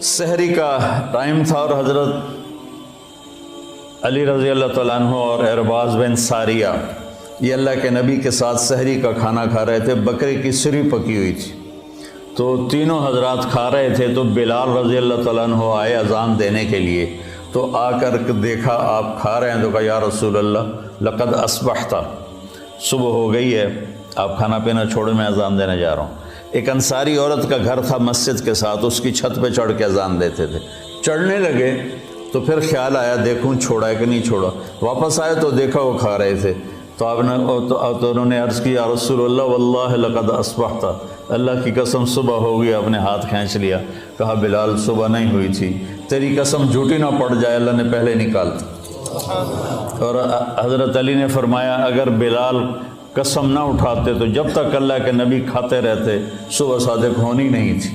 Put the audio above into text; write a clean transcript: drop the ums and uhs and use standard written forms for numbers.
सहरी का टाइम था और हज़रत अली रज़ी अल्लाह तआला अन्हु और अरबाज़ बिन सारिया ये अल्लाह के नबी के साथ सहरी का खाना खा रहे थे। बकरे की सिरी पकी हुई थी, तो तीनों हजरात खा रहे थे। तो बिलाल रज़ी अल्लाह तआला अन्हु आए अज़ान देने के लिए, तो आकर देखा आप खा रहे हैं, तो कहा या रसूल अल्लाह लक़द अस्बहता, सुबह हो गई है, आप खाना पीना छोड़ो, मैं अज़ान देने जा रहा हूँ। एक अंसारी औरत का घर था मस्जिद के साथ, उसकी छत पे चढ़ के अज़ान देते थे। चढ़ने लगे तो फिर ख्याल आया देखूं छोड़ा है कि नहीं छोड़ा। वापस आए तो देखा वो खा रहे थे। तो आपने तो उन्होंने अर्ज़ किया या रसूलल्लाह वल्लाहि लक़द अस्बहता, अल्लाह की कसम सुबह हो गई। आपने हाथ खींच लिया, कहा बिलाल सुबह नहीं हुई थी, तेरी कसम झूठी ना पड़ जाए, अल्लाह ने पहले निकाल दी। और हज़रत अली ने फरमाया अगर बिलाल कसम ना उठाते तो जब तक अल्लाह के नबी खाते रहते सुबह सादिक होनी नहीं थी।